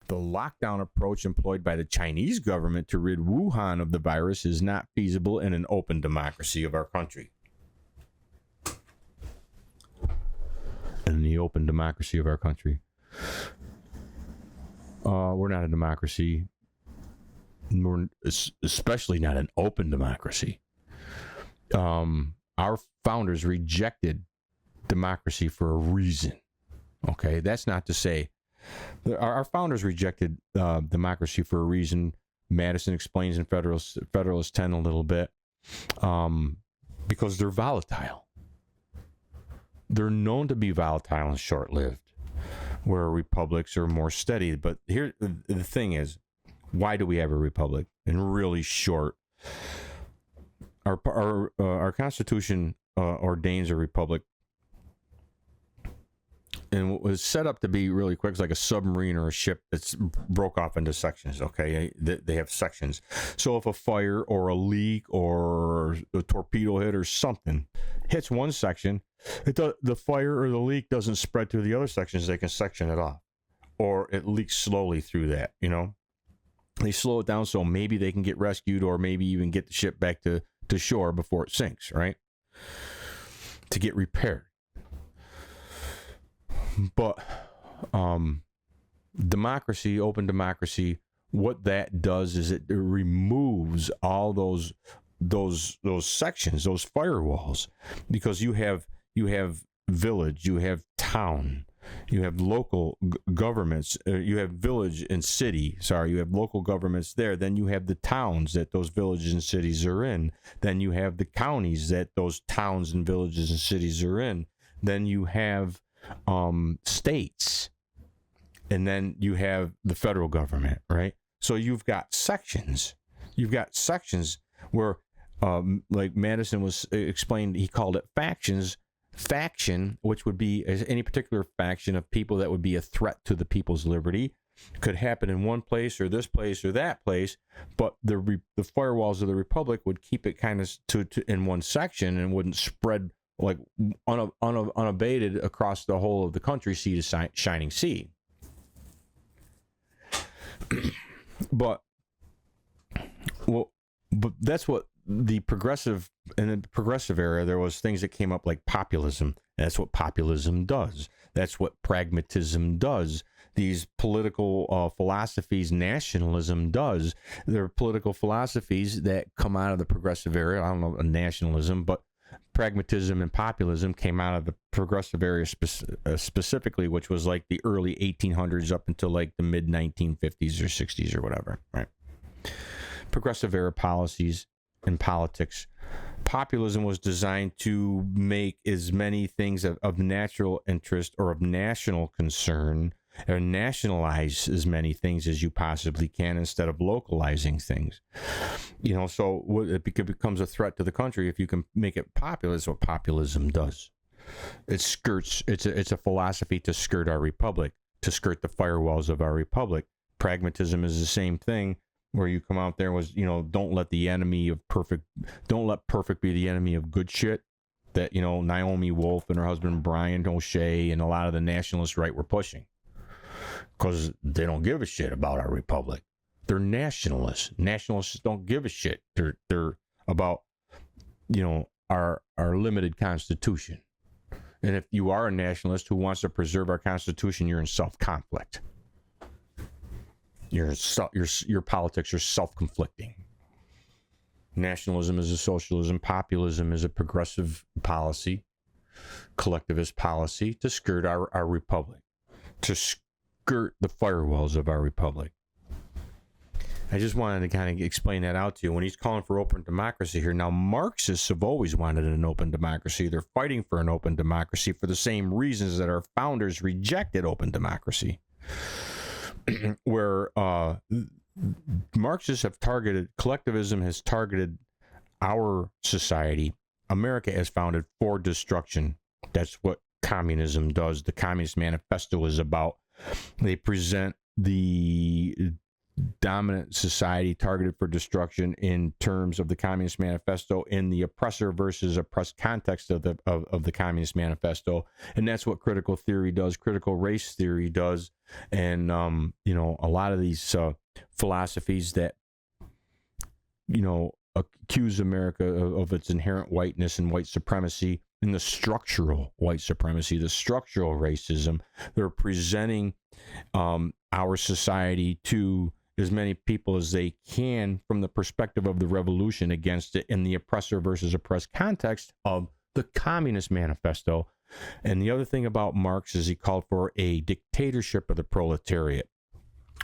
The lockdown approach employed by the Chinese government to rid Wuhan of the virus is not feasible in an open democracy of our country. In the open democracy of our country. We're not a democracy. We're especially not an open democracy. Our founders rejected democracy for a reason. Okay, that's not to say our founders rejected democracy for a reason. Madison explains in Federalist 10 a little bit, because they're volatile. They're known to be volatile and short-lived, where republics are more steady. But here, the thing is, why do we have a republic? In really short, our Constitution ordains a republic, and what was set up to be really quick is like a submarine or a ship that's broke off into sections. Okay, they have sections. So if a fire or a leak or a torpedo hit or something hits one section, the fire or the leak doesn't spread to the other sections. They can section it off, or it leaks slowly through that. You know, they slow it down so maybe they can get rescued, or maybe even get the ship back to shore before it sinks. Right, to get repaired. But democracy, open democracy, what that does is it removes all those sections, those firewalls, because you have village, you have town, you have local governments, you have village and city. Sorry, you have local governments there. Then you have the towns that those villages and cities are in. Then you have the counties that those towns and villages and cities are in. Then you have states, and then you have the federal government, right? So you've got sections where like Madison was explained, he called it factions. Faction, which would be any particular faction of people that would be a threat to the people's liberty, could happen in one place or this place or that place, but the firewalls of the republic would keep it kind of to in one section and wouldn't spread like unabated across the whole of the country, sea to shining sea. But that's what in the progressive era, there was things that came up like populism. That's what populism does. That's what pragmatism does. These political philosophies, nationalism does. There are political philosophies that come out of the progressive era. I don't know, nationalism, but pragmatism and populism came out of the progressive area specifically, which was like the early 1800s up until like the mid 1950s or 60s or whatever, right? Progressive era policies and politics. Populism was designed to make as many things of natural interest or of national concern, or nationalize as many things as you possibly can instead of localizing things. You know, so it becomes a threat to the country if you can make it popular. That's what populism does. It skirts. It's a philosophy to skirt our republic, to skirt the firewalls of our republic. Pragmatism is the same thing, where you come out there was, you know, don't let perfect be the enemy of good shit. That, you know, Naomi Wolf and her husband Brian O'Shea and a lot of the nationalist right were pushing, because they don't give a shit about our republic. They're nationalists. Nationalists don't give a shit. They're about, you know, our limited constitution. And if you are a nationalist who wants to preserve our constitution, you're in self-conflict. Your politics are self-conflicting. Nationalism is a socialism. Populism is a progressive policy, collectivist policy to skirt our republic, to skirt the firewalls of our republic. I just wanted to kind of explain that out to you. When he's calling for open democracy here, now Marxists have always wanted an open democracy. They're fighting for an open democracy for the same reasons that our founders rejected open democracy. Where Marxists have targeted, collectivism has targeted our society. America is founded for destruction. That's what communism does. The Communist Manifesto is about. They present the dominant society targeted for destruction in terms of the Communist Manifesto in the oppressor versus oppressed context of the Communist Manifesto. And that's what critical theory does, critical race theory does. And, you know, a lot of these philosophies that, you know, accuse America of its inherent whiteness and white supremacy and the structural white supremacy, the structural racism. They're presenting our society to as many people as they can from the perspective of the revolution against it in the oppressor versus oppressed context of the Communist Manifesto. And the other thing about Marx is he called for a dictatorship of the proletariat.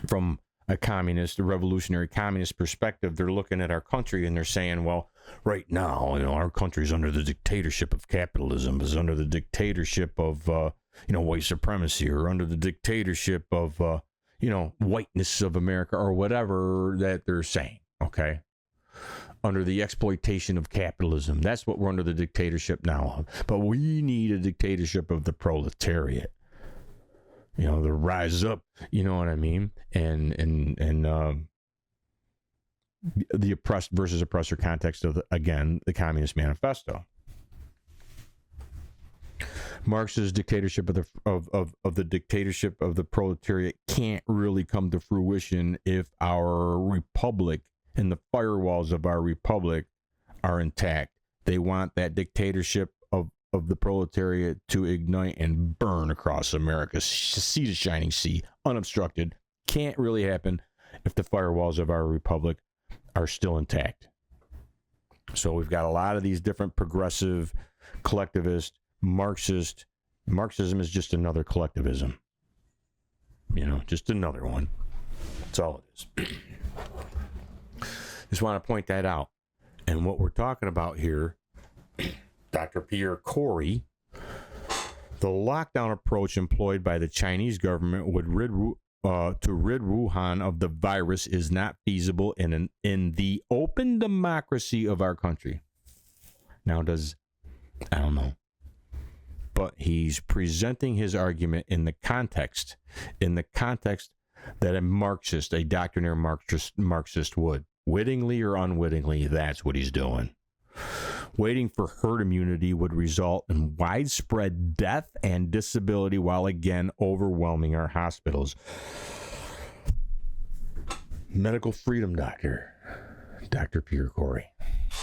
From a communist, a revolutionary communist perspective, they're looking at our country and they're saying, well, right now, you know, our country's under the dictatorship of capitalism, is under the dictatorship of, you know, white supremacy, or under the dictatorship of, you know, whiteness of America, or whatever that they're saying, okay? Under the exploitation of capitalism. That's what we're under the dictatorship now of. But we need a dictatorship of the proletariat. You know, the rise up, you know what I mean? And the oppressed versus oppressor context of, again, the Communist Manifesto. Marx's dictatorship of the dictatorship of the proletariat can't really come to fruition if our republic and the firewalls of our republic are intact. They want that dictatorship of the proletariat to ignite and burn across America, sea to shining sea, unobstructed. Can't really happen if the firewalls of our republic are still intact. So we've got a lot of these different progressive, collectivist, Marxist. Marxism is just another collectivism. You know, just another one. That's all it is. Just want to point that out. And what we're talking about here, Dr. Pierre Corey, the lockdown approach employed by the Chinese government would rid Wuhan of the virus is not feasible in the open democracy of our country. Now, I don't know. But he's presenting his argument in the context that a Marxist, a doctrinaire Marxist would. Wittingly or unwittingly, that's what he's doing. Waiting for herd immunity would result in widespread death and disability while again overwhelming our hospitals. Medical freedom doctor, Dr. Pierre Corey.